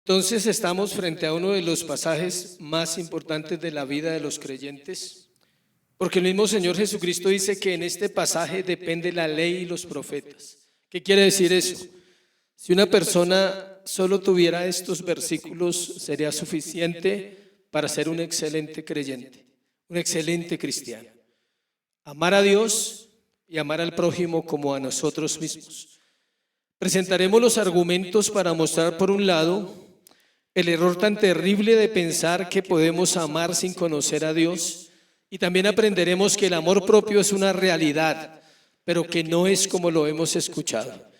Entonces estamos frente a uno de los pasajes más importantes de la vida de los creyentes, porque el mismo Señor Jesucristo dice que en este pasaje depende la ley y los profetas. ¿Qué quiere decir eso? Si una persona solo tuviera estos versículos, sería suficiente para ser un excelente creyente, un excelente cristiano. Amar a Dios y amar al prójimo como a nosotros mismos. Presentaremos los argumentos para mostrar, por un lado, el error tan terrible de pensar que podemos amar sin conocer a Dios, y también aprenderemos que el amor propio es una realidad, pero que no es como lo hemos escuchado.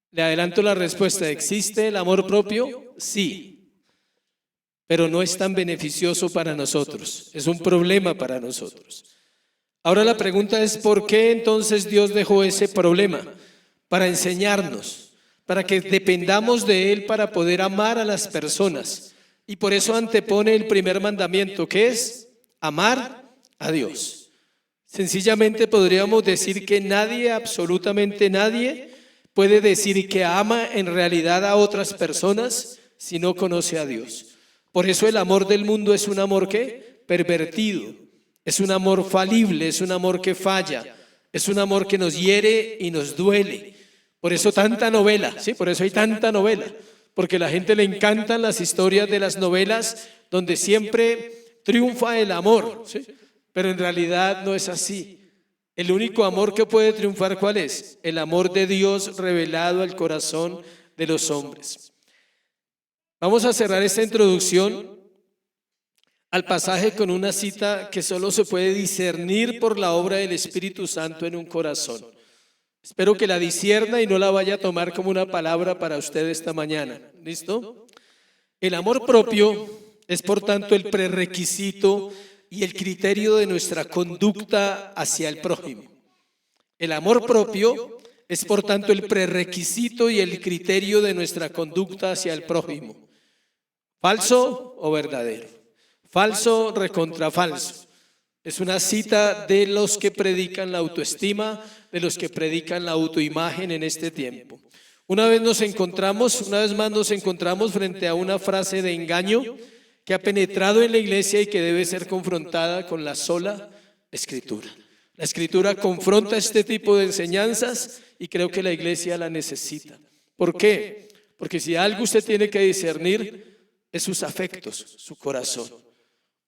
Le adelanto la respuesta: ¿existe el amor propio? Sí, pero no es tan beneficioso para nosotros, es un problema para nosotros. Ahora la pregunta es: ¿por qué entonces Dios dejó ese problema? Para enseñarnos, para que dependamos de Él para poder amar a las personas. Y por eso antepone el primer mandamiento, que es amar a Dios. Sencillamente podríamos decir que nadie, absolutamente nadie, puede decir que ama en realidad a otras personas si no conoce a Dios. Por eso el amor del mundo es un amor que pervertido, es un amor falible, es un amor que falla, es un amor que nos hiere y nos duele. Por eso tanta novela, ¿sí? Por eso hay tanta novela, porque a la gente le encantan las historias de las novelas donde siempre triunfa el amor, ¿sí? Pero en realidad no es así. El único amor que puede triunfar, ¿cuál es? El amor de Dios revelado al corazón de los hombres. Vamos a cerrar esta introducción al pasaje con una cita que solo se puede discernir por la obra del Espíritu Santo en un corazón. Espero que la discierna y no la vaya a tomar como una palabra para usted esta mañana. ¿Listo? El amor propio es, por tanto, el prerequisito y el criterio de nuestra conducta hacia el prójimo. El amor propio es, por tanto, el prerequisito y el criterio de nuestra conducta hacia el prójimo. ¿Falso o verdadero? Falso recontra falso. Es una cita de los que predican la autoestima, de los que predican la autoimagen en este tiempo. Una vez más nos encontramos frente a una frase de engaño que ha penetrado en la iglesia y que debe ser confrontada con la sola Escritura. La Escritura confronta este tipo de enseñanzas y creo que la iglesia la necesita. ¿Por qué? Porque si algo usted tiene que discernir es sus afectos, su corazón.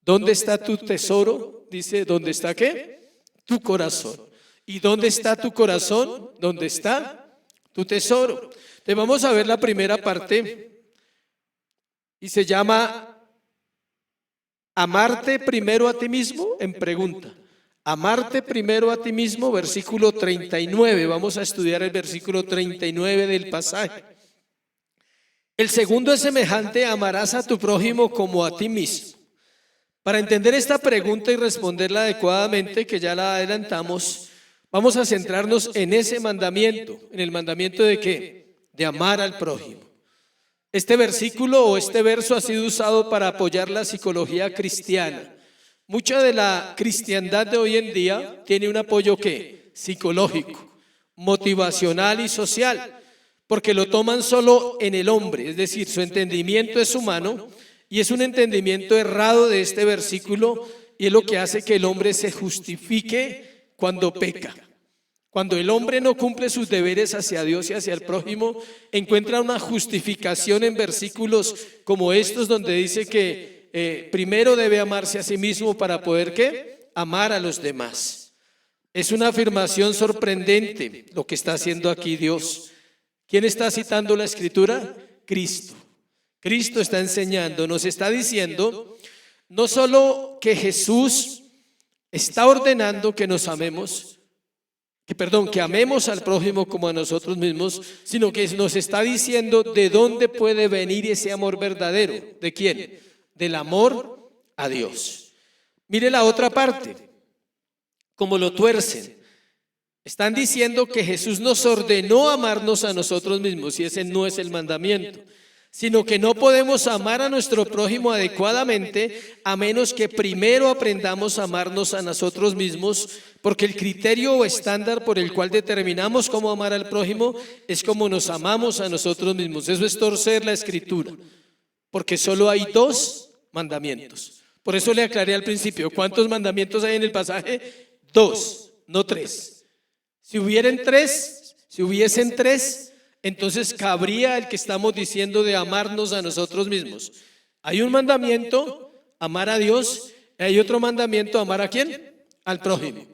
¿Dónde está tu tesoro? Dice, ¿dónde está qué? Tu corazón. ¿Y dónde está tu corazón? ¿Dónde está tu tesoro? Te vamos a ver la primera parte y se llama amarte primero a ti mismo en pregunta. Amarte primero a ti mismo, versículo 39. Vamos a estudiar el versículo 39 del pasaje. El segundo es semejante: amarás a tu prójimo como a ti mismo. Para entender esta pregunta y responderla adecuadamente, que ya la adelantamos, vamos a centrarnos en ese mandamiento. ¿En el mandamiento de qué? De amar al prójimo. Este versículo o este verso ha sido usado para apoyar la psicología cristiana. Mucha de la cristiandad de hoy en día tiene un apoyo ¿qué? Psicológico, motivacional y social, porque lo toman solo en el hombre, es decir, su entendimiento es humano. Y es un entendimiento errado de este versículo y es lo que hace que el hombre se justifique cuando peca. Cuando el hombre no cumple sus deberes hacia Dios y hacia el prójimo, encuentra una justificación en versículos como estos donde dice que primero debe amarse a sí mismo para poder ¿qué? Amar a los demás. Es una afirmación sorprendente lo que está haciendo aquí Dios. ¿Quién está citando la Escritura? Cristo. Cristo está enseñando, nos está diciendo no solo que Jesús está ordenando que nos amemos, que amemos al prójimo como a nosotros mismos, sino que nos está diciendo de dónde puede venir ese amor verdadero. ¿De quién? Del amor a Dios. Mire la otra parte, como lo tuercen. Están diciendo que Jesús nos ordenó amarnos a nosotros mismos y ese no es el mandamiento. sino que no podemos amar a nuestro prójimo adecuadamente a menos que primero aprendamos a amarnos a nosotros mismos, porque el criterio o estándar por el cual determinamos cómo amar al prójimo es cómo nos amamos a nosotros mismos. Eso es torcer la Escritura, porque solo hay 2 mandamientos. Por eso le aclaré al principio, ¿cuántos mandamientos hay en el pasaje? 2, no 3. Si hubiesen tres, entonces cabría el que estamos diciendo de amarnos a nosotros mismos. Hay un mandamiento, amar a Dios, y hay otro mandamiento, amar a ¿quién? Al prójimo.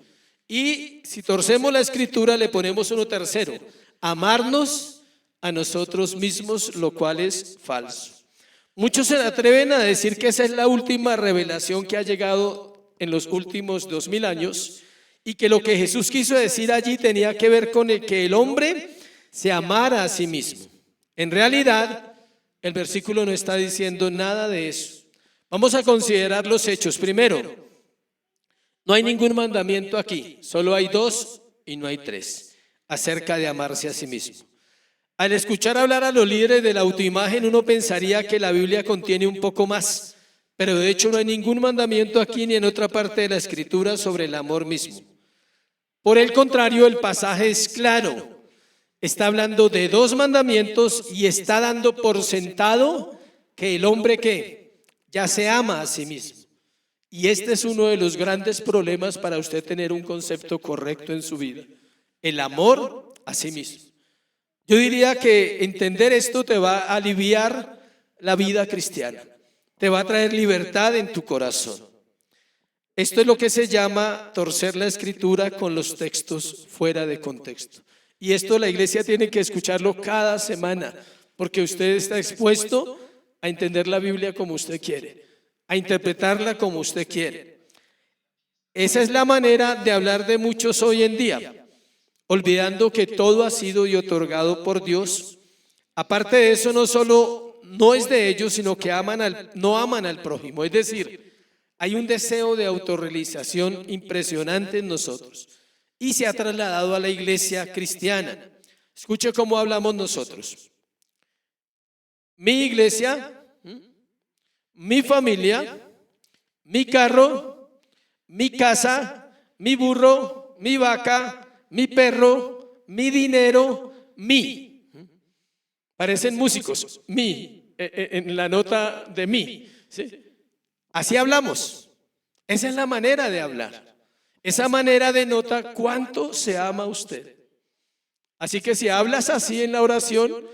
Y si torcemos la Escritura le ponemos uno tercero, amarnos a nosotros mismos, lo cual es falso. Muchos se atreven a decir que esa es la última revelación que ha llegado en los últimos 2000 años y que lo que Jesús quiso decir allí tenía que ver con el que el hombre se amara a sí mismo. En realidad, el versículo no está diciendo nada de eso. Vamos a considerar los hechos. Primero, no hay ningún mandamiento aquí, solo hay 2 y no hay 3, acerca de amarse a sí mismo. Al escuchar hablar a los líderes de la autoimagen, uno pensaría que la Biblia contiene un poco más, pero de hecho no hay ningún mandamiento aquí ni en otra parte de la Escritura sobre el amor mismo. Por el contrario, el pasaje es claro. Está hablando de 2 mandamientos y está dando por sentado que el hombre ¿qué? Ya se ama a sí mismo. Y este es uno de los grandes problemas para usted tener un concepto correcto en su vida. El amor a sí mismo. Yo diría que entender esto te va a aliviar la vida cristiana. Te va a traer libertad en tu corazón. Esto es lo que se llama torcer la Escritura con los textos fuera de contexto. Y esto la iglesia tiene que escucharlo cada semana, porque usted está expuesto a entender la Biblia como usted quiere, a interpretarla como usted quiere. Esa es la manera de hablar de muchos hoy en día, olvidando que todo ha sido y otorgado por Dios. Aparte de eso, no solo no es de ellos, sino que no aman al prójimo. Es decir, hay un deseo de autorrealización impresionante en nosotros. Y se ha trasladado a la iglesia cristiana. Escuche cómo hablamos nosotros. Mi iglesia, mi familia, mi carro, mi casa, mi burro, mi vaca, mi perro, mi dinero, mi. Parecen músicos, mi, en la nota de mi. ¿Sí? Así hablamos. Esa es la manera de hablar. Esa manera denota cuánto se ama usted. Así que si hablas así en la oración,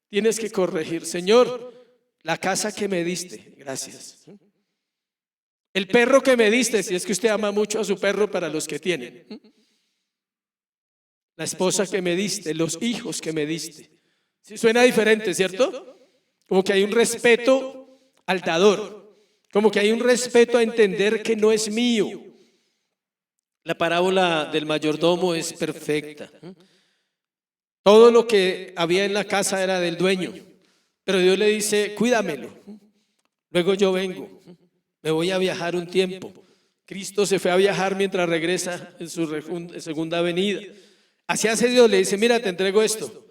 tienes que corregir. Señor, la casa que me diste, gracias. El perro que me diste, si es que usted ama mucho a su perro para los que tienen. La esposa que me diste, los hijos que me diste. ¿Sí? Suena diferente, ¿cierto? Como que hay un respeto al dador. Como que hay un respeto a entender que no es mío. La parábola del mayordomo es perfecta. Todo lo que había en la casa era del dueño, pero Dios le dice, cuídamelo, luego yo vengo, me voy a viajar un tiempo. Cristo se fue a viajar mientras regresa en su segunda venida. Así hace Dios, le dice, mira, te entrego esto.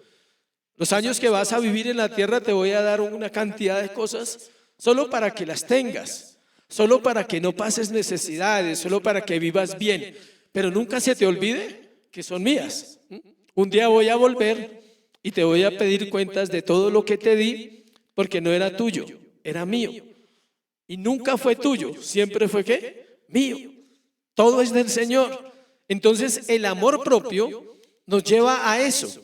Los años que vas a vivir en la tierra te voy a dar una cantidad de cosas solo para que las tengas. Solo para que no pases necesidades, solo para que vivas bien. Pero nunca se te olvide que son mías. Un día voy a volver y te voy a pedir cuentas de todo lo que te di, porque no era tuyo, era mío. Y nunca fue tuyo, siempre fue ¿qué? Mío. Todo es del Señor. Entonces el amor propio nos lleva a eso,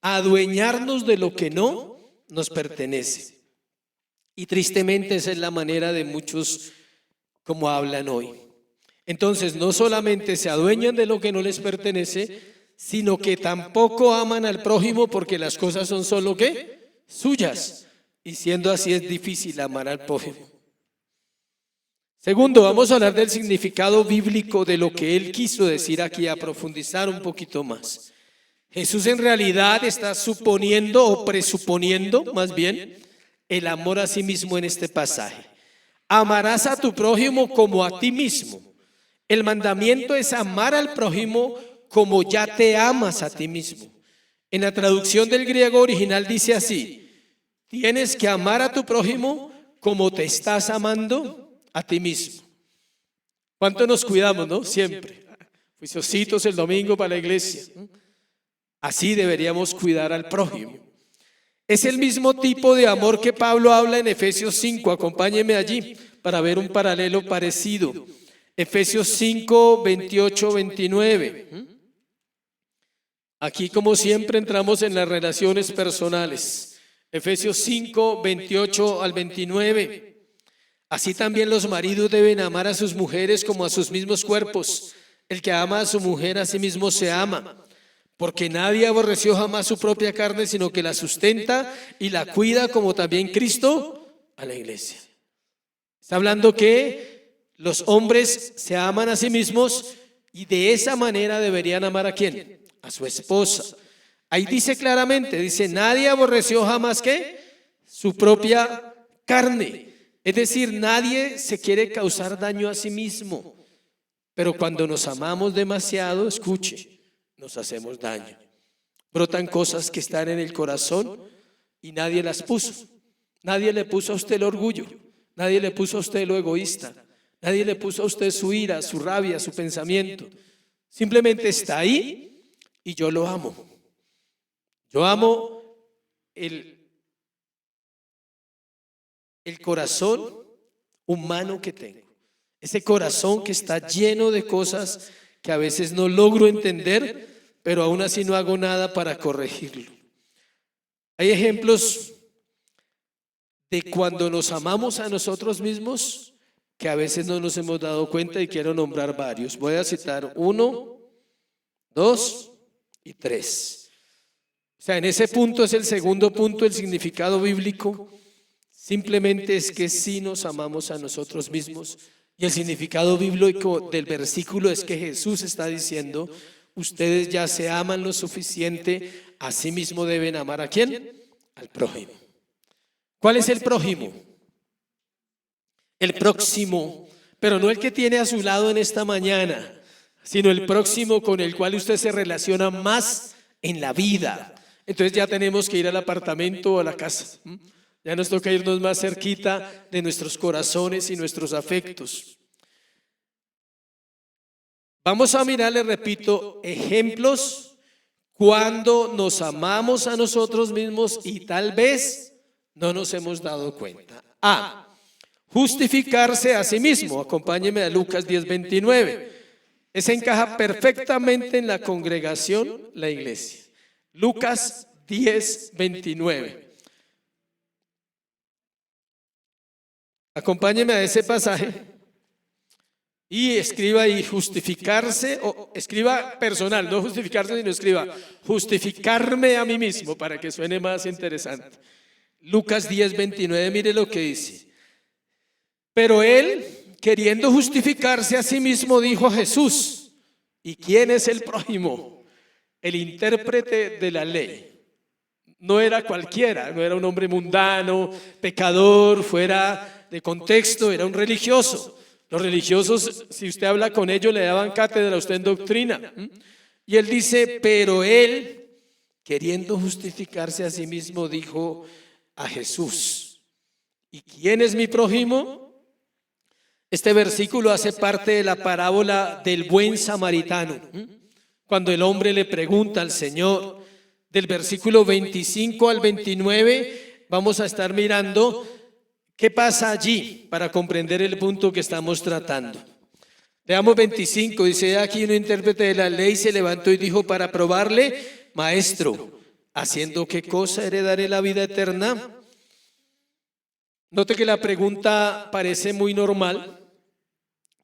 a adueñarnos de lo que no nos pertenece. Y tristemente esa es la manera de muchos como hablan hoy. Entonces no solamente se adueñan de lo que no les pertenece, sino que tampoco aman al prójimo porque las cosas son solo ¿qué? Suyas. Y siendo así es difícil amar al prójimo. Segundo, vamos a hablar del significado bíblico de lo que él quiso decir aquí, a profundizar un poquito más. Jesús en realidad está suponiendo o presuponiendo más bien el amor a sí mismo en este pasaje. Amarás a tu prójimo como a ti mismo. El mandamiento es amar al prójimo como ya te amas a ti mismo. En la traducción del griego original dice así: tienes que amar a tu prójimo como te estás amando a ti mismo. ¿Cuánto nos cuidamos, no? Siempre. Juiciositos el domingo para la iglesia. Así deberíamos cuidar al prójimo. Es el mismo tipo de amor que Pablo habla en Efesios 5. Acompáñeme allí para ver un paralelo parecido. Efesios 5, 28, 29. Aquí, como siempre, entramos en las relaciones personales. Efesios 5, 28 al 29. Así también los maridos deben amar a sus mujeres como a sus mismos cuerpos. El que ama a su mujer a sí mismo se ama. Porque nadie aborreció jamás su propia carne, sino que la sustenta y la cuida, como también Cristo a la iglesia. Está hablando que los hombres se aman a sí mismos y de esa manera deberían amar ¿a quién? A su esposa. Ahí dice claramente, dice, nadie aborreció jamás ¿qué? Su propia carne. Es decir, nadie se quiere causar daño a sí mismo. Pero cuando nos amamos demasiado, escuche, nos hacemos daño. Brotan cosas que están en el corazón y nadie las puso. Nadie le puso a usted el orgullo. Nadie le puso a usted lo egoísta. Nadie le puso a usted su ira, su rabia, su pensamiento. Simplemente está ahí y yo lo amo. Yo amo el corazón humano que tengo. Ese corazón que está lleno de cosas que a veces no logro entender, pero aún así no hago nada para corregirlo. Hay ejemplos de cuando nos amamos a nosotros mismos que a veces no nos hemos dado cuenta y quiero nombrar varios. Voy a citar 1, 2 y 3. O sea, en ese punto es el segundo punto, el significado bíblico. Simplemente es que sí nos amamos a nosotros mismos. Y el significado bíblico del versículo es que Jesús está diciendo, ustedes ya se aman lo suficiente, así mismo deben amar ¿a quién? Al prójimo. ¿Cuál es el prójimo? El próximo, pero no el que tiene a su lado en esta mañana, sino el próximo con el cual usted se relaciona más en la vida. Entonces ya tenemos que ir al apartamento o a la casa. Ya nos toca irnos más cerquita de nuestros corazones y nuestros afectos. Vamos a mirar, les repito, ejemplos cuando nos amamos a nosotros mismos y tal vez no nos hemos dado cuenta. A. Justificarse a sí mismo. Acompáñeme a Lucas 10:29. Ese encaja perfectamente en la congregación, la iglesia. Lucas 10:29. Acompáñeme a ese pasaje y escriba ahí justificarse, o escriba personal, no justificarse, sino escriba justificarme a mí mismo para que suene más interesante. Lucas 10:29, mire lo que dice. Pero él, queriendo justificarse a sí mismo, dijo a Jesús, ¿y quién es el prójimo? El intérprete de la ley. No era cualquiera, no era un hombre mundano, pecador, fuera de contexto, era un religioso. Los religiosos, si usted habla con ellos, le daban cátedra a usted en doctrina. Y él dice, pero él, queriendo justificarse a sí mismo, dijo a Jesús, ¿y quién es mi prójimo? Este versículo hace parte de la parábola del buen samaritano. Cuando el hombre le pregunta al Señor, del versículo 25 al 29, vamos a estar mirando qué pasa allí para comprender el punto que estamos tratando. Veamos 25, dice, aquí un intérprete de la ley se levantó y dijo para probarle, maestro, ¿haciendo qué cosa heredaré la vida eterna? Note que la pregunta parece muy normal,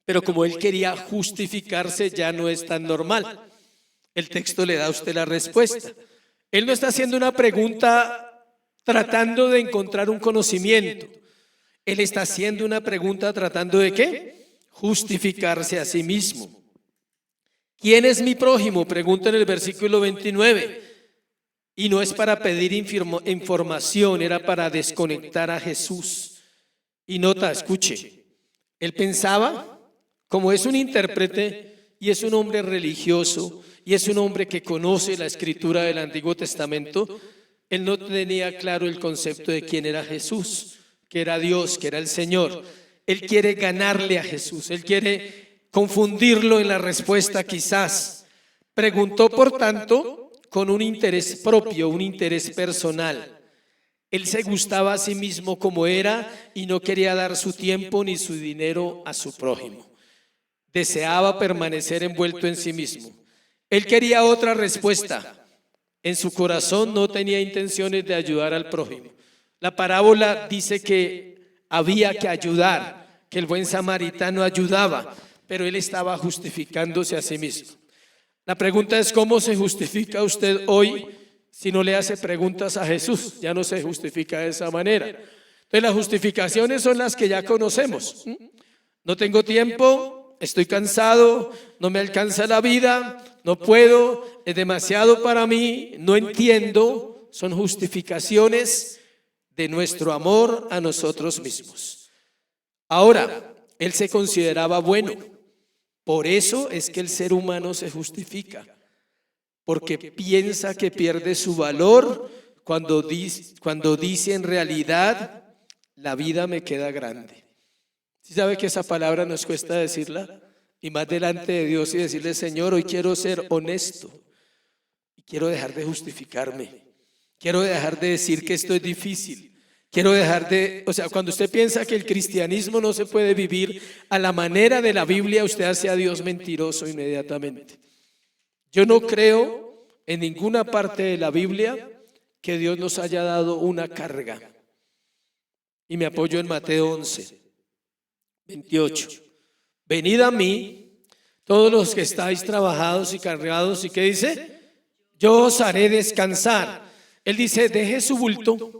pero como él quería justificarse ya no es tan normal. El texto le da a usted la respuesta. Él no está haciendo una pregunta tratando de encontrar un conocimiento. Él está haciendo una pregunta tratando de ¿qué? Justificarse a sí mismo. ¿Quién es mi prójimo? Pregunta en el versículo 29. Y no es para pedir información, era para desconectar a Jesús. Y nota, escuche, él pensaba, como es un intérprete y es un hombre religioso y es un hombre que conoce la escritura del Antiguo Testamento, él no tenía claro el concepto de quién era Jesús, que era Dios, que era el Señor. Él quiere ganarle a Jesús, él quiere confundirlo en la respuesta quizás. Preguntó, por tanto, con un interés propio, un interés personal. Él se gustaba a sí mismo como era y no quería dar su tiempo ni su dinero a su prójimo. Deseaba permanecer envuelto en sí mismo. Él quería otra respuesta. En su corazón no tenía intenciones de ayudar al prójimo. La parábola dice que había que ayudar, que el buen samaritano ayudaba, pero él estaba justificándose a sí mismo. La pregunta es, ¿cómo se justifica usted hoy si no le hace preguntas a Jesús? Ya no se justifica de esa manera. Entonces las justificaciones son las que ya conocemos. No tengo tiempo, estoy cansado, no me alcanza la vida, no puedo, es demasiado para mí, no entiendo. Son justificaciones de nuestro amor a nosotros mismos. Ahora, él se consideraba bueno. Por eso es que el ser humano se justifica, porque piensa que pierde su valor cuando dice en realidad, la vida me queda grande. ¿Sí sabe que esa palabra nos cuesta decirla? Y más delante de Dios y decirle, Señor, hoy quiero ser honesto y quiero dejar de justificarme, quiero dejar de decir que esto es difícil. Quiero dejar de, cuando usted piensa que el cristianismo no se puede vivir a la manera de la Biblia, usted hace a Dios mentiroso inmediatamente. Yo no creo en ninguna parte de la Biblia que Dios nos haya dado una carga. Y me apoyo en Mateo 11, 28. Venid a mí, todos los que estáis trabajados y cargados, ¿y qué dice? Yo os haré descansar. Él dice, deje su bulto.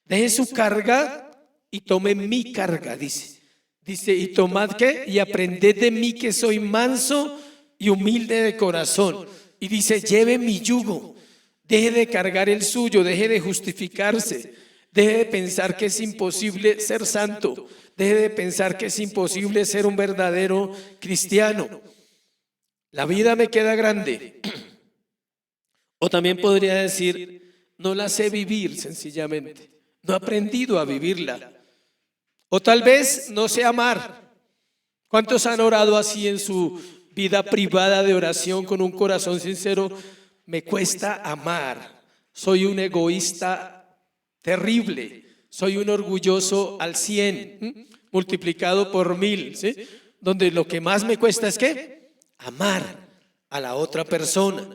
Deje su carga y tome mi carga, dice. Dice, y tomad ¿qué? Y aprended de mí que soy manso y humilde de corazón. Y dice, lleve mi yugo. Deje de cargar el suyo, deje de justificarse. Deje de pensar que es imposible ser santo. Deje de pensar que es imposible ser un verdadero cristiano. La vida me queda grande. O también podría decir, no la sé vivir sencillamente. No he aprendido a vivirla. O tal vez no sé amar. ¿Cuántos han orado así en su vida privada de oración con un corazón sincero? Me cuesta amar. Soy un egoísta terrible. Soy un orgulloso al 100, multiplicado por 1000, ¿sí? Donde lo que más me cuesta es ¿qué? Amar a la otra persona.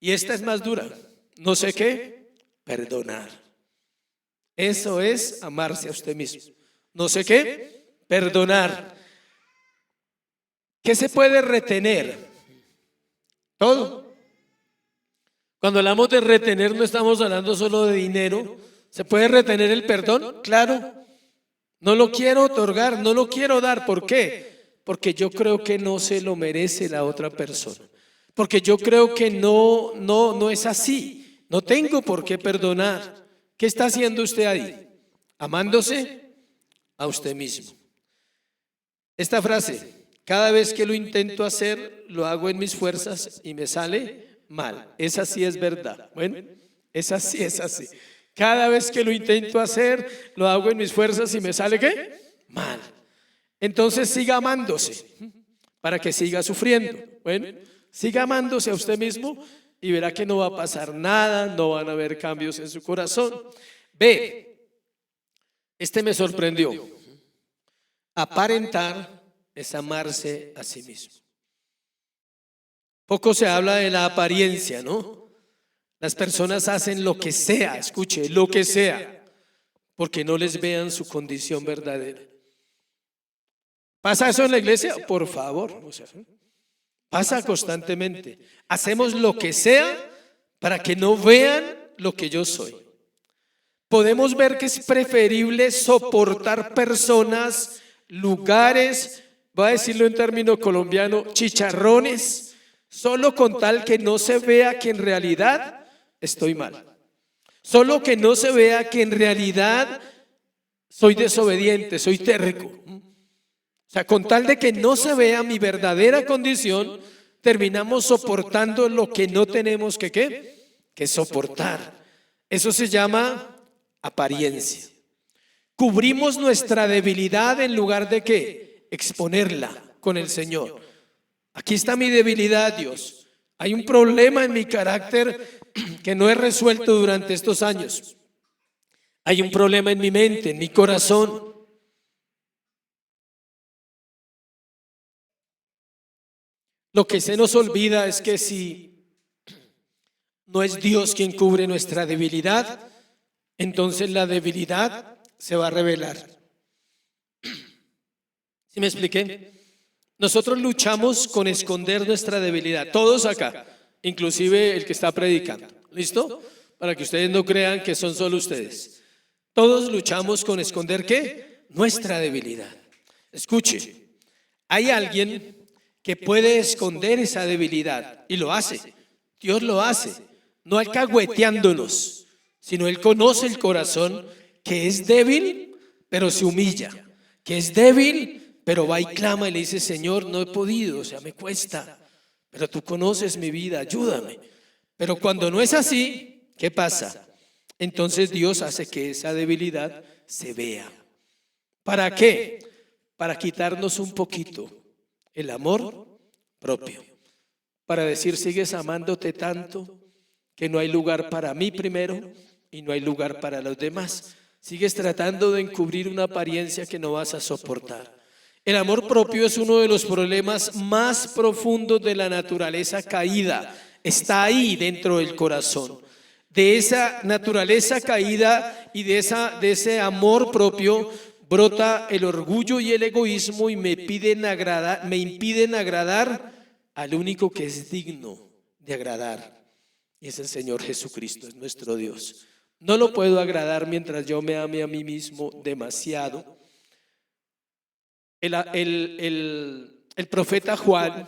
Y esta es más dura. No sé qué, perdonar. Eso es amarse a usted mismo. No sé qué, perdonar. ¿Qué se puede retener? Todo. Cuando hablamos de retener no estamos hablando solo de dinero. ¿Se puede retener el perdón? Claro. No lo quiero otorgar, no lo quiero dar. ¿Por qué? Porque yo creo que no se lo merece la otra persona. Porque yo creo que no es así. No tengo por qué perdonar. ¿Qué está haciendo usted ahí? Amándose a usted mismo. Esta frase, cada vez que lo intento hacer, lo hago en mis fuerzas y me sale mal. Esa sí es verdad. Bueno, esa sí es así. Cada vez que lo intento hacer, lo hago en mis fuerzas y me sale ¿qué? Mal. Entonces siga amándose para que siga sufriendo. Bueno, siga amándose a usted mismo y verá que no va a pasar nada, no van a haber cambios en su corazón. B, este me sorprendió. Aparentar es amarse a sí mismo. Poco se habla de la apariencia, ¿no? Las personas hacen lo que sea, escuche, lo que sea, porque no les vean su condición verdadera. ¿Pasa eso en la iglesia? Por favor, pasa constantemente. Hacemos lo que sea para que no vean lo que yo soy. Podemos ver que es preferible soportar personas, lugares, voy a decirlo en término colombiano, chicharrones, solo con tal que no se vea que en realidad estoy mal. Solo que no se vea que en realidad soy desobediente, soy terco. O sea, con tal de que no se vea mi verdadera condición, terminamos soportando lo que no tenemos que soportar. Eso se llama apariencia. Cubrimos nuestra debilidad en lugar de ¿qué? Exponerla con el Señor. Aquí está mi debilidad, Dios. Hay un problema en mi carácter que no he resuelto durante estos años. Hay un problema en mi mente, en mi corazón. Lo que se nos olvida es que si no es Dios quien cubre nuestra debilidad, entonces la debilidad se va a revelar. ¿Sí me expliqué? Nosotros luchamos con esconder nuestra debilidad, todos acá, inclusive el que está predicando. ¿Listo? Para que ustedes no crean que son solo ustedes. Todos luchamos con esconder ¿qué? Nuestra debilidad. Escuche, hay alguien que puede esconder esa debilidad y lo hace. Dios lo hace, no alcahueteándonos, sino Él conoce el corazón que es débil, pero se humilla, que es débil, pero va y clama y le dice: Señor, no he podido, o sea, me cuesta, pero tú conoces mi vida, ayúdame. Pero cuando no es así, ¿qué pasa? Entonces Dios hace que esa debilidad se vea. ¿Para qué? Para quitarnos un poquito el amor propio. Para decir: sigues amándote tanto que no hay lugar para mí primero y no hay lugar para los demás. Sigues tratando de encubrir una apariencia que no vas a soportar. El amor propio es uno de los problemas más profundos de la naturaleza caída. Está ahí dentro del corazón. De esa naturaleza caída y de ese amor propio brota el orgullo y el egoísmo y me impiden agradar al único que es digno de agradar. Y es el Señor Jesucristo, es nuestro Dios. No lo puedo agradar mientras yo me ame a mí mismo demasiado. El profeta Juan,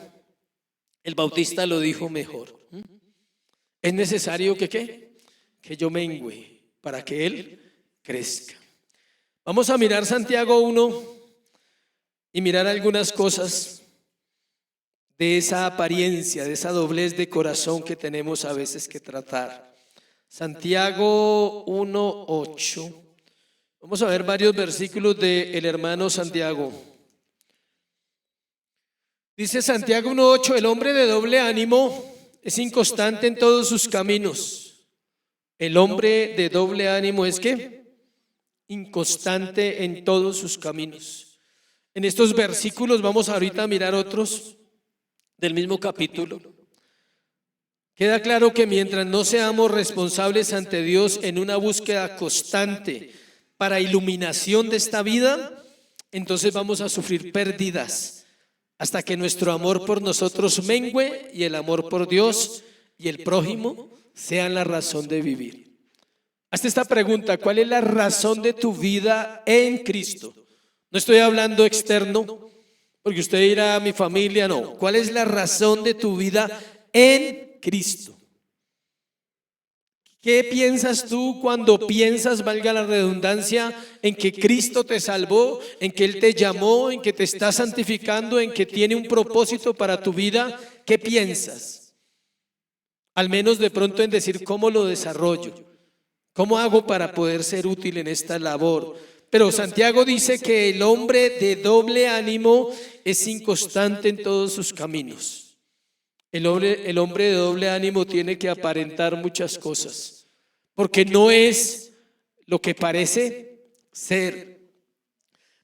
el Bautista, lo dijo mejor. Es necesario que ¿qué? Que yo mengüe para que Él crezca. Vamos a mirar Santiago 1 y mirar algunas cosas de esa apariencia, de esa doblez de corazón que tenemos a veces que tratar. Santiago 1:8. Vamos a ver varios versículos del hermano Santiago. Dice Santiago 1:8: el hombre de doble ánimo es inconstante en todos sus caminos. El hombre de doble ánimo es ¿qué? Inconstante en todos sus caminos. En estos versículos vamos ahorita a mirar otros del mismo capítulo. Queda claro que mientras no seamos responsables ante Dios en una búsqueda constante para iluminación de esta vida, entonces vamos a sufrir pérdidas hasta que nuestro amor por nosotros mengüe y el amor por Dios y el prójimo sean la razón de vivir. Hazte esta pregunta: ¿cuál es la razón de tu vida en Cristo? No estoy hablando externo, porque usted dirá: mi familia, no. ¿Cuál es la razón de tu vida en Cristo? ¿Qué piensas tú cuando piensas, valga la redundancia, en que Cristo te salvó, en que Él te llamó, en que te está santificando, en que tiene un propósito para tu vida? ¿Qué piensas? Al menos de pronto en decir: ¿cómo lo desarrollo? ¿Cómo hago para poder ser útil en esta labor? Pero Santiago dice que el hombre de doble ánimo es inconstante en todos sus caminos. El hombre de doble ánimo tiene que aparentar muchas cosas, porque no es lo que parece ser.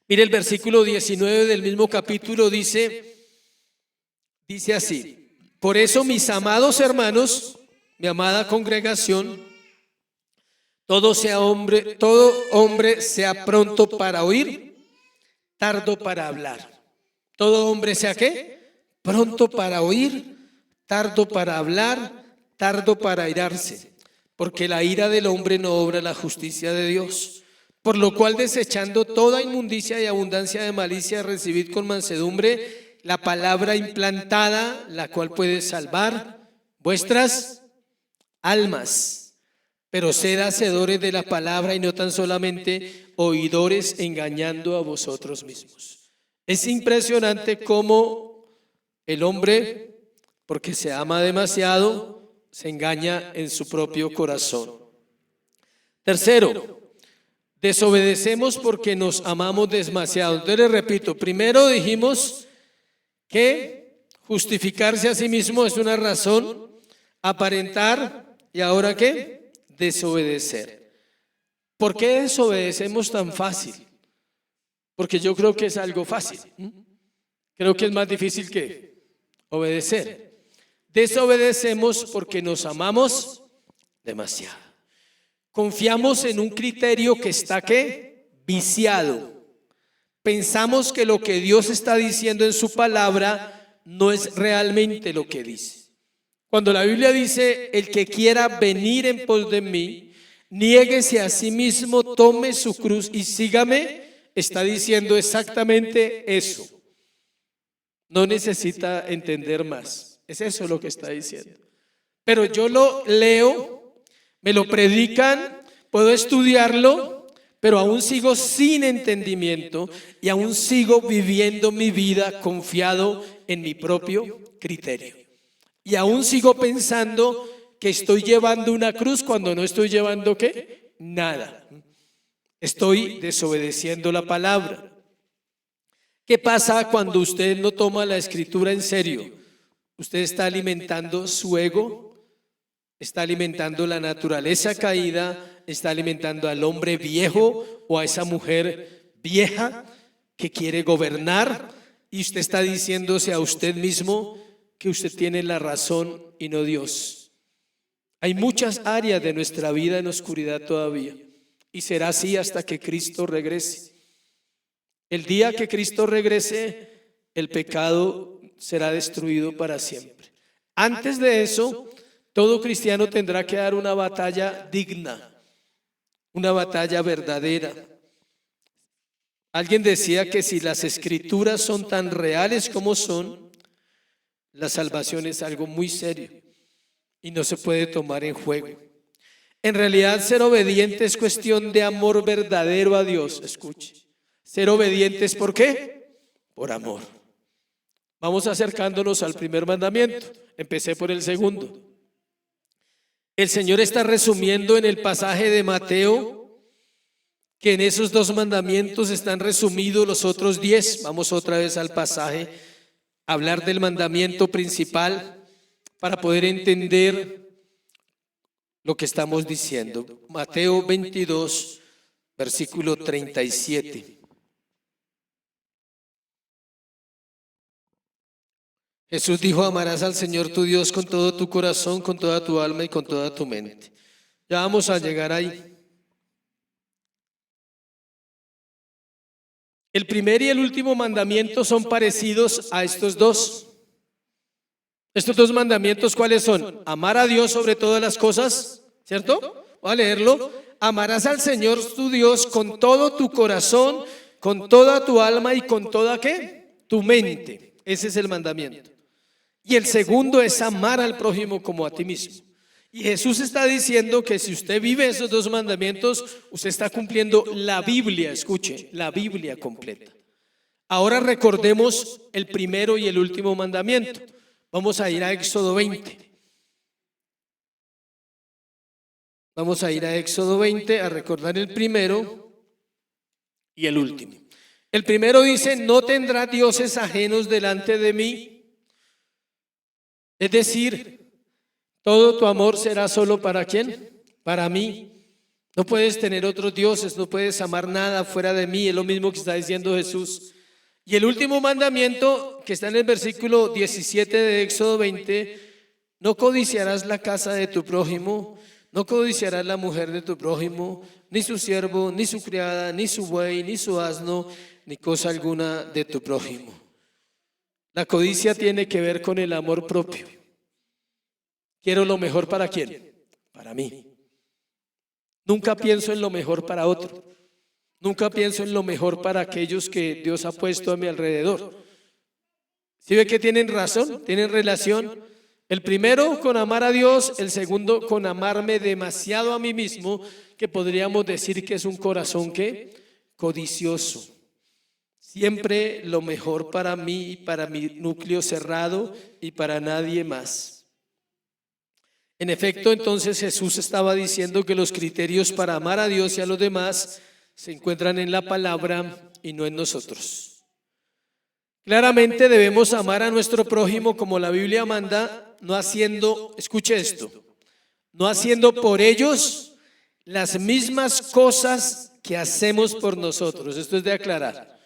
Mire el versículo 19 del mismo capítulo, dice así: por eso, mis amados hermanos, mi amada congregación, todo hombre sea pronto para oír, tardo para hablar. Todo hombre sea ¿qué? Pronto para oír, tardo para hablar, tardo para airarse, porque la ira del hombre no obra la justicia de Dios. Por lo cual, desechando toda inmundicia y abundancia de malicia, recibid con mansedumbre la palabra implantada, la cual puede salvar vuestras almas. Pero sed hacedores de la palabra y no tan solamente oidores, engañando a vosotros mismos. Es impresionante cómo el hombre, porque se ama demasiado, se engaña en su propio corazón. Tercero, desobedecemos porque nos amamos demasiado. Entonces les repito, primero dijimos que justificarse a sí mismo es una razón, aparentar, y ahora ¿qué? Desobedecer. ¿Por qué desobedecemos tan fácil? Porque yo creo que es algo fácil. Creo que es más difícil que obedecer. Desobedecemos porque nos amamos demasiado. Confiamos en un criterio que está ¿qué? Viciado. Pensamos que lo que Dios está diciendo en su palabra no es realmente lo que dice. Cuando la Biblia dice, el que quiera venir en pos de mí, niéguese a sí mismo, tome su cruz y sígame, está diciendo exactamente eso. No necesita entender más. Es eso lo que está diciendo. Pero yo lo leo, me lo predican, puedo estudiarlo, pero aún sigo sin entendimiento y aún sigo viviendo mi vida confiado en mi propio criterio. Y aún sigo pensando que estoy llevando una cruz cuando no estoy llevando ¿qué? Nada. Estoy desobedeciendo la palabra. ¿Qué pasa cuando usted no toma la escritura en serio? Usted está alimentando su ego, está alimentando la naturaleza caída, está alimentando al hombre viejo o a esa mujer vieja que quiere gobernar, y usted está diciéndose a usted mismo que usted tiene la razón y no Dios. Hay muchas áreas de nuestra vida en oscuridad todavía, y será así hasta que Cristo regrese. El día que Cristo regrese, el pecado será destruido para siempre. Antes de eso, todo cristiano tendrá que dar una batalla digna, una batalla verdadera. Alguien decía que si las escrituras son tan reales como son, la salvación es algo muy serio y no se puede tomar en juego. En realidad, ser obediente es cuestión de amor verdadero a Dios. Escuche. Ser obedientes, ¿por qué? Por amor. Vamos acercándonos al primer mandamiento. Empecé por el segundo. El Señor está resumiendo en el pasaje de Mateo que en esos 2 mandamientos están resumidos los otros 10. Vamos otra vez al pasaje, a hablar del mandamiento principal para poder entender lo que estamos diciendo. Mateo 22, versículo 37. Jesús dijo, amarás al Señor tu Dios con todo tu corazón, con toda tu alma y con toda tu mente. Ya vamos a llegar ahí. El primer y el último mandamiento son parecidos a estos 2. Estos 2 mandamientos, ¿cuáles son? Amar a Dios sobre todas las cosas, ¿cierto? Voy a leerlo. Amarás al Señor tu Dios con todo tu corazón, con toda tu alma y con toda ¿qué? Tu mente. Ese es el mandamiento. Y el segundo es amar al prójimo como a ti mismo. Y Jesús está diciendo que si usted vive esos 2 mandamientos, usted está cumpliendo la Biblia, escuche, la Biblia completa. Ahora recordemos el primero y el último mandamiento. Vamos a ir a Éxodo 20. Vamos a ir a Éxodo 20 a recordar el primero y el último. El primero dice, no tendrás dioses ajenos delante de mí. Es decir, todo tu amor será solo ¿para quién? Para mí. No puedes tener otros dioses, no puedes amar nada fuera de mí. Es lo mismo que está diciendo Jesús. Y el último mandamiento que está en el versículo 17 de Éxodo 20, no codiciarás la casa de tu prójimo, no codiciarás la mujer de tu prójimo, ni su siervo, ni su criada, ni su buey, ni su asno, ni cosa alguna de tu prójimo. La codicia tiene que ver con el amor propio. Quiero lo mejor ¿para quién? Para mí. Nunca pienso en lo mejor para otro. Nunca pienso en lo mejor para aquellos que Dios ha puesto a mi alrededor. ¿Sí ve que tienen razón? ¿Tienen relación? El primero con amar a Dios, el segundo con amarme demasiado a mí mismo, que podríamos decir que es un corazón ¿qué? Codicioso. Siempre lo mejor para mí, para mi núcleo cerrado y para nadie más. En efecto, entonces Jesús estaba diciendo que los criterios para amar a Dios y a los demás se encuentran en la palabra y no en nosotros. Claramente debemos amar a nuestro prójimo como la Biblia manda, no haciendo, escuche esto, no haciendo por ellos las mismas cosas que hacemos por nosotros. Esto es de aclarar.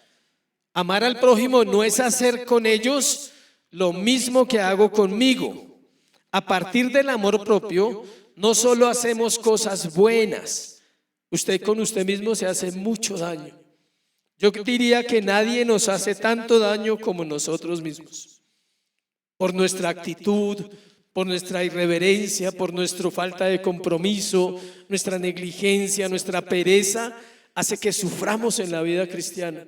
Amar al prójimo no es hacer con ellos lo mismo que hago conmigo. A partir del amor propio, no solo hacemos cosas buenas, usted con usted mismo se hace mucho daño. Yo diría que nadie nos hace tanto daño como nosotros mismos. Por nuestra actitud, por nuestra irreverencia, por nuestra falta de compromiso, nuestra negligencia, nuestra pereza, hace que suframos en la vida cristiana.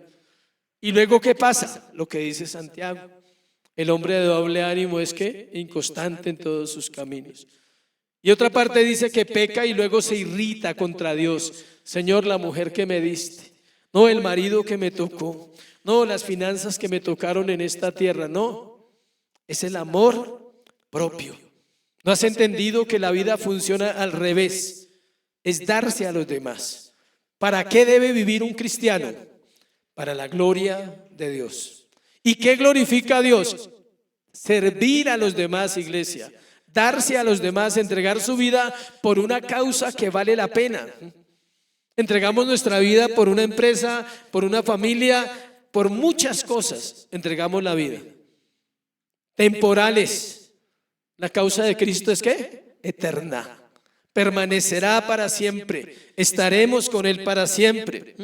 Y luego, ¿qué pasa? Lo que dice Santiago. El hombre de doble ánimo es que inconstante en todos sus caminos. Y otra parte dice que peca y luego se irrita contra Dios. Señor, la mujer que me diste. No, el marido que me tocó. No, las finanzas que me tocaron en esta tierra. No, es el amor propio. ¿No has entendido que la vida funciona al revés? Es darse a los demás. ¿Para qué debe vivir un cristiano? Para la gloria de Dios. ¿Y qué glorifica a Dios? Servir a los demás, iglesia. Darse a los demás, entregar su vida por una causa que vale la pena. Entregamos nuestra vida por una empresa, por una familia, por muchas cosas. Entregamos la vida. Temporales. La causa de Cristo es ¿qué? Eterna. Permanecerá para siempre. Estaremos con Él para siempre.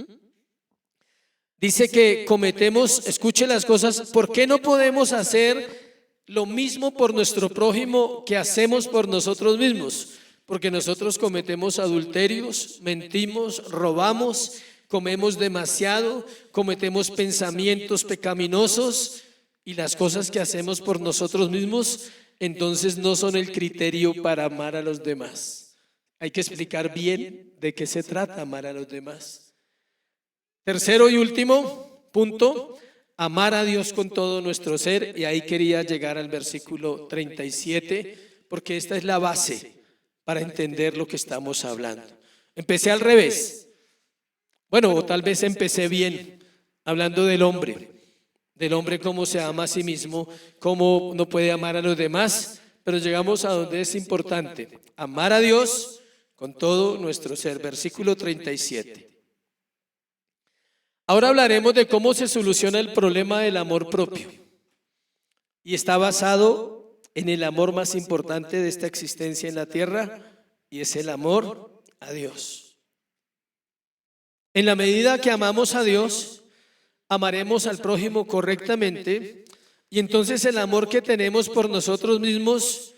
Dice que cometemos, escuche las cosas, ¿por qué no podemos hacer lo mismo por nuestro prójimo que hacemos por nosotros mismos? Porque nosotros cometemos adulterios, mentimos, robamos, comemos demasiado, cometemos pensamientos pecaminosos y las cosas que hacemos por nosotros mismos, entonces no son el criterio para amar a los demás. Hay que explicar bien de qué se trata amar a los demás. Tercero y último punto, amar a Dios con todo nuestro ser, y ahí quería llegar al versículo 37, porque esta es la base para entender lo que estamos hablando. Empecé al revés. Bueno, o tal vez empecé bien, hablando del hombre cómo se ama a sí mismo, cómo no puede amar a los demás, pero llegamos a donde es importante, amar a Dios con todo nuestro ser. Versículo 37. Ahora hablaremos de cómo se soluciona el problema del amor propio. Y está basado en el amor más importante de esta existencia en la tierra, y es el amor a Dios. En la medida que amamos a Dios, amaremos al prójimo correctamente, y entonces el amor que tenemos por nosotros mismos,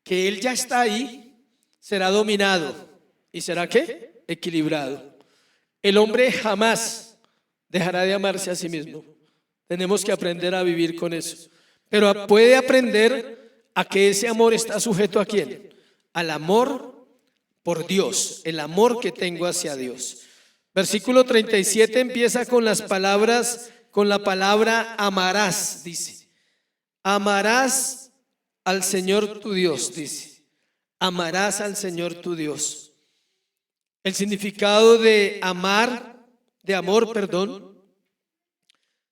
que Él ya está ahí, será dominado. ¿Y será qué? Equilibrado. El hombre jamás dejará de amarse a sí mismo. Tenemos que aprender a vivir con eso. Pero puede aprender a que ese amor está sujeto ¿a quién? Al amor por Dios, el amor que tengo hacia Dios. Versículo 37 empieza con las palabras, con la palabra amarás, dice. Amarás al Señor tu Dios, dice. Amarás al Señor tu Dios. El significado de amar, de amor, perdón,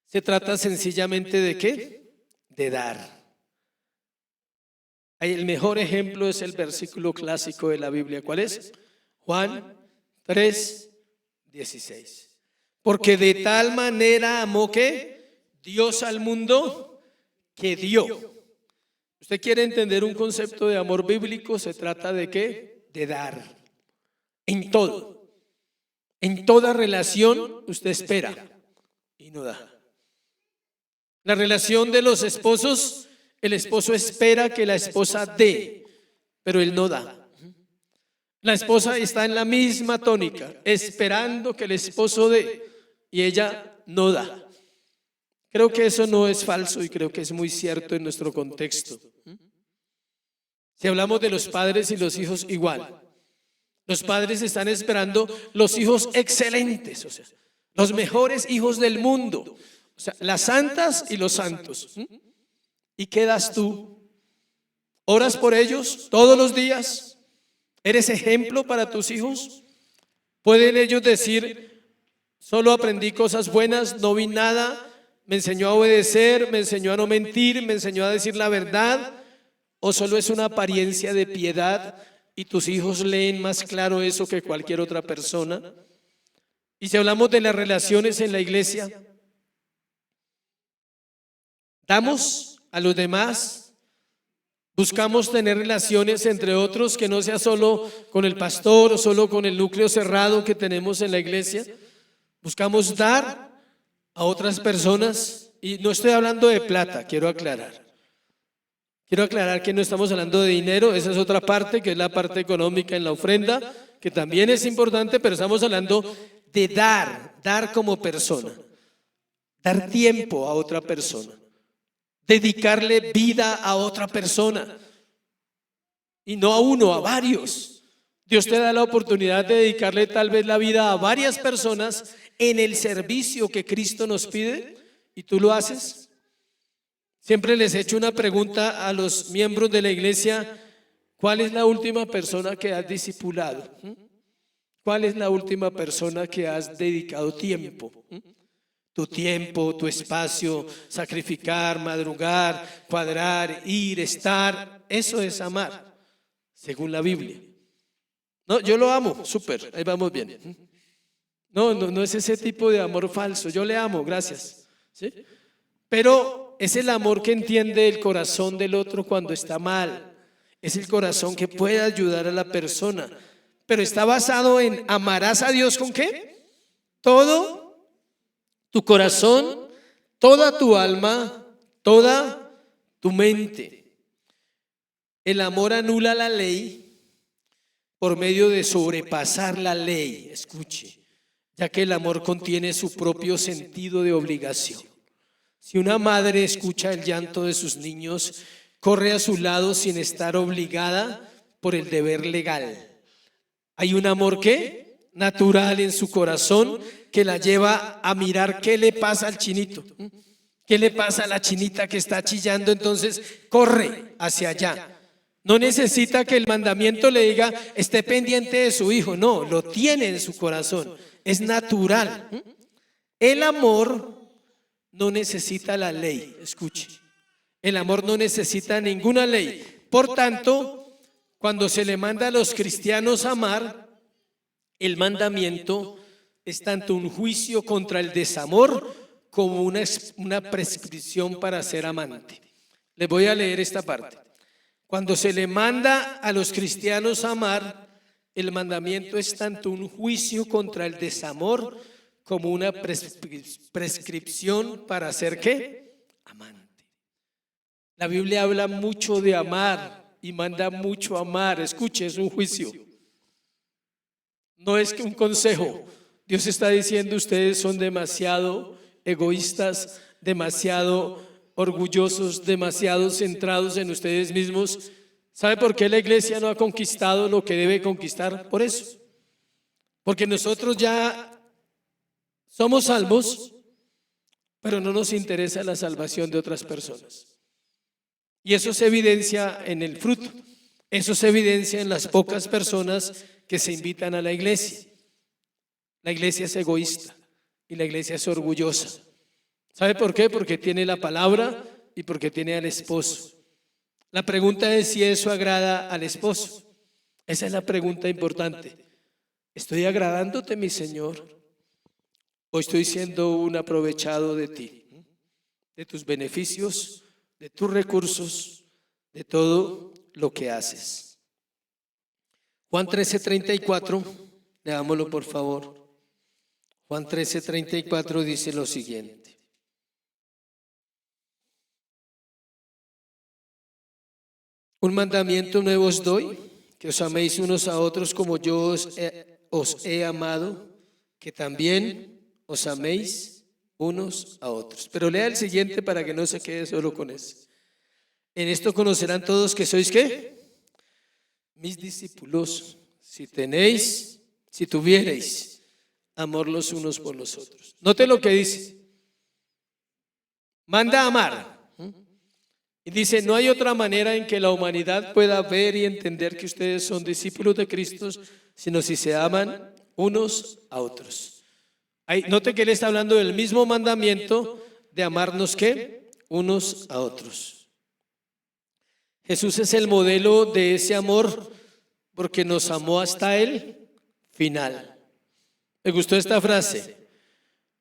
se trata sencillamente de ¿qué? De dar. El mejor ejemplo es el versículo clásico de la Biblia. ¿Cuál es? Juan 3:16. Porque de tal manera amó ¿qué? Dios al mundo que dio. ¿Usted quiere entender un concepto de amor bíblico? Se trata de ¿qué? De dar. En todo. En toda relación usted espera y no da. La relación de los esposos, el esposo espera que la esposa dé, pero él no da. La esposa está en la misma tónica, esperando que el esposo dé, y ella no da. Creo que eso no es falso y creo que es muy cierto en nuestro contexto. Si hablamos de los padres y los hijos, igual. Los padres están esperando los hijos excelentes, o sea, los mejores hijos del mundo, o sea, las santas y los santos. ¿Y qué das tú? ¿Oras por ellos todos los días? ¿Eres ejemplo para tus hijos? ¿Pueden ellos decir, solo aprendí cosas buenas, no vi nada, me enseñó a obedecer, me enseñó a no mentir, me enseñó a decir la verdad? ¿O solo es una apariencia de piedad y tus hijos leen más claro eso que cualquier otra persona? Y si hablamos de las relaciones en la iglesia, ¿damos a los demás? ¿Buscamos tener relaciones entre otros que no sea solo con el pastor o solo con el núcleo cerrado que tenemos en la iglesia? ¿Buscamos dar a otras personas? Y no estoy hablando de plata, quiero aclarar. Quiero aclarar que no estamos hablando de dinero, esa es otra parte, que es la parte económica en la ofrenda, que también es importante, pero estamos hablando de dar como persona, dar tiempo a otra persona, dedicarle vida a otra persona, y no a uno, a varios. Dios te da la oportunidad de dedicarle tal vez la vida a varias personas en el servicio que Cristo nos pide, y tú lo haces. Siempre les he hecho una pregunta a los miembros de la iglesia: ¿cuál es la última persona que has discipulado? ¿Cuál es la última persona que has dedicado tiempo? Tu tiempo, tu espacio, sacrificar, madrugar, cuadrar, ir, estar, eso es amar, según la Biblia. No, yo lo amo, súper, ahí vamos bien. No es ese tipo de amor falso, yo le amo, gracias. ¿Sí? Pero es el amor que entiende el corazón del otro cuando está mal. Es el corazón que puede ayudar a la persona. Pero está basado en amarás a Dios ¿con qué? Todo tu corazón, toda tu alma, toda tu mente. El amor anula la ley por medio de sobrepasar la ley. Escuche, ya que el amor contiene su propio sentido de obligación. Si una madre escucha el llanto de sus niños, corre a su lado sin estar obligada por el deber legal. Hay un amor ¿qué? Natural en su corazón que la lleva a mirar qué le pasa al chinito, qué le pasa a la chinita que está chillando, entonces corre hacia allá. No necesita que el mandamiento le diga esté pendiente de su hijo, no, lo tiene en su corazón, es natural. El amor no necesita la ley, escuche. El amor no necesita ninguna ley. Por tanto, cuando se le manda a los cristianos amar, el mandamiento es tanto un juicio contra el desamor como una prescripción para ser amante. Les voy a leer esta parte. Cuando se le manda a los cristianos amar, el mandamiento es tanto un juicio contra el desamor como una prescripción para ser ¿qué? Amante. La Biblia habla mucho de amar y manda mucho amar. Escuche, es un juicio. No es que un consejo. Dios está diciendo ustedes son demasiado egoístas, demasiado orgullosos, demasiado centrados en ustedes mismos. ¿Sabe por qué la iglesia no ha conquistado lo que debe conquistar? Por eso. Porque nosotros ya somos salvos, pero no nos interesa la salvación de otras personas. Y eso se evidencia en el fruto. Eso se evidencia en las pocas personas que se invitan a la iglesia. La iglesia es egoísta y la iglesia es orgullosa. ¿Sabe por qué? Porque tiene la palabra y porque tiene al esposo. La pregunta es si eso agrada al esposo. Esa es la pregunta importante. ¿Estoy agradándote, mi Señor? ¿O estoy siendo un aprovechado de ti, de tus beneficios, de tus recursos, de todo lo que haces? Juan 13:34, leámoslo por favor. Juan 13:34 dice lo siguiente. Un mandamiento nuevo os doy, que os améis unos a otros como yo os he amado, que también os améis unos a otros. Pero lea el siguiente para que no se quede solo con ese. En esto conocerán todos que sois ¿qué? Mis discípulos, si tuvierais amor los unos por los otros. Note lo que dice. Manda a amar. Y dice, no hay otra manera en que la humanidad pueda ver y entender que ustedes son discípulos de Cristo, sino si se aman unos a otros. Ahí, note que él está hablando del mismo mandamiento de amarnos ¿qué? Unos a otros. Jesús es el modelo de ese amor porque nos amó hasta el final. Me gustó esta frase.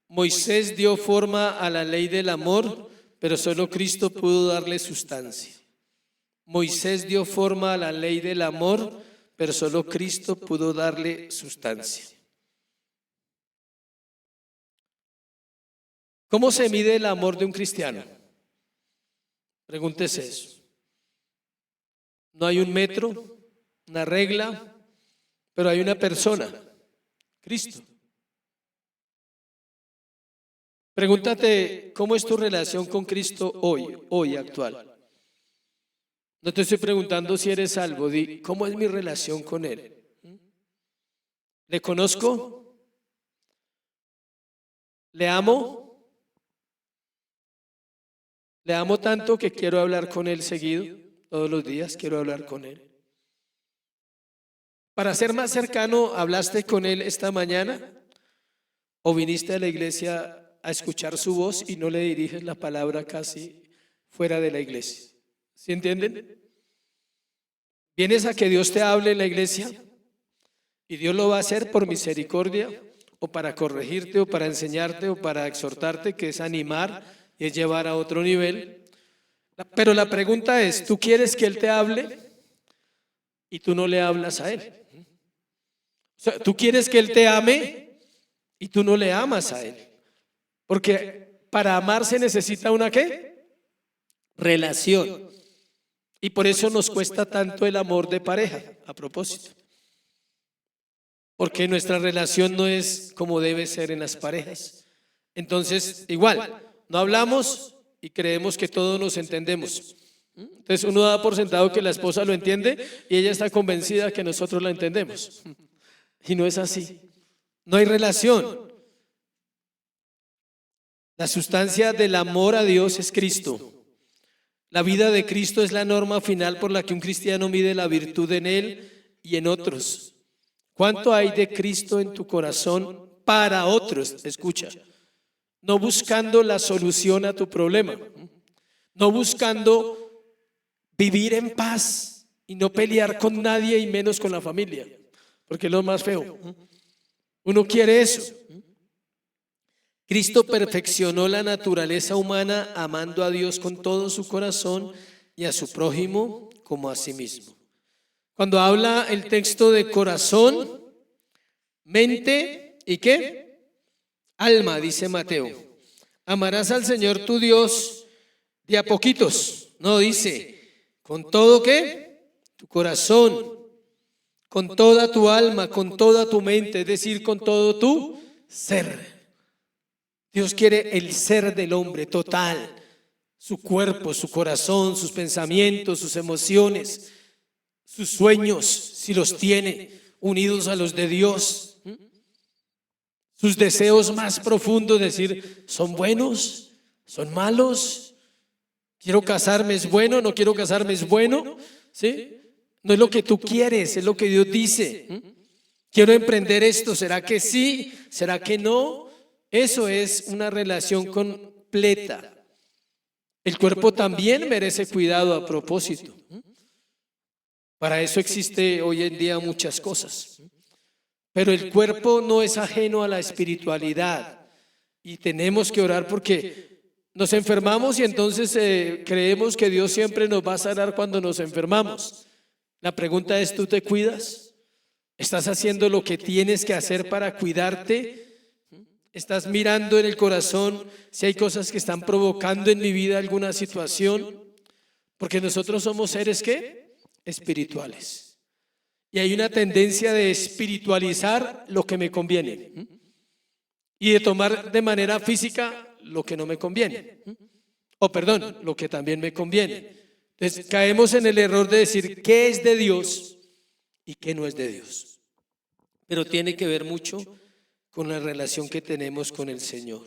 Moisés dio forma a la ley del amor, pero solo Cristo pudo darle sustancia. Moisés dio forma a la ley del amor, pero solo Cristo pudo darle sustancia. ¿Cómo se mide el amor de un cristiano? Pregúntese eso. No hay un metro, una regla, pero hay una persona, Cristo. Pregúntate, ¿cómo es tu relación con Cristo hoy actual? No te estoy preguntando si eres salvo, di, ¿cómo es mi relación con Él? ¿Le conozco? ¿Le amo? Le amo tanto que quiero hablar con Él seguido, todos los días quiero hablar con Él. Para ser más cercano, ¿hablaste con Él esta mañana? ¿O viniste a la iglesia a escuchar su voz y no le diriges la palabra casi fuera de la iglesia? ¿Sí entienden? ¿Vienes a que Dios te hable en la iglesia? Y Dios lo va a hacer por misericordia, o para corregirte, o para enseñarte, o para exhortarte, que es animar y es llevar a otro nivel. Pero la pregunta es, ¿tú quieres que Él te hable y tú no le hablas a Él? O sea, ¿tú quieres que Él te ame y tú no le amas a Él? Porque para amar se necesita una ¿qué? Relación. Y por eso nos cuesta tanto el amor de pareja, a propósito. Porque nuestra relación no es como debe ser en las parejas. Entonces, igual, no hablamos y creemos que todos nos entendemos. Entonces uno da por sentado que la esposa lo entiende y ella está convencida que nosotros la entendemos. Y no es así. No hay relación. La sustancia del amor a Dios es Cristo. La vida de Cristo es la norma final por la que un cristiano mide la virtud en él y en otros. ¿Cuánto hay de Cristo en tu corazón para otros? Escucha. No buscando la solución a tu problema. No buscando vivir en paz y no pelear con nadie y menos con la familia. Porque es lo más feo. Uno quiere eso. Cristo perfeccionó la naturaleza humana amando a Dios con todo su corazón y a su prójimo como a sí mismo. Cuando habla el texto de corazón, mente y ¿qué? Alma, dice Mateo. Amarás al Señor tu Dios de a poquitos. No, dice, con todo ¿qué? Tu corazón, con toda tu alma, con toda tu mente, es decir, con todo tu ser. Dios quiere el ser del hombre total, su cuerpo, su corazón, sus pensamientos, sus emociones, sus sueños, si los tiene, unidos a los de Dios. Sus deseos más profundos, decir, ¿son buenos? ¿Son malos? ¿Quiero casarme? ¿Es bueno? ¿No quiero casarme? ¿Es bueno? ¿Sí? No es lo que tú quieres, es lo que Dios dice. Quiero emprender esto, ¿será que sí? ¿Será que no? Eso es una relación completa. El cuerpo también merece cuidado a propósito. Para eso existe hoy en día muchas cosas. Pero el cuerpo no es ajeno a la espiritualidad. Y tenemos que orar porque nos enfermamos y entonces creemos que Dios siempre nos va a sanar cuando nos enfermamos. La pregunta es, ¿tú te cuidas? ¿Estás haciendo lo que tienes que hacer para cuidarte? ¿Estás mirando en el corazón si hay cosas que están provocando en mi vida alguna situación? Porque nosotros somos seres ¿qué? Espirituales. Y hay una tendencia de espiritualizar lo que me conviene y de tomar de manera física lo que no me conviene. O perdón, lo que también me conviene. Entonces caemos en el error de decir qué es de Dios y qué no es de Dios. Pero tiene que ver mucho con la relación que tenemos con el Señor.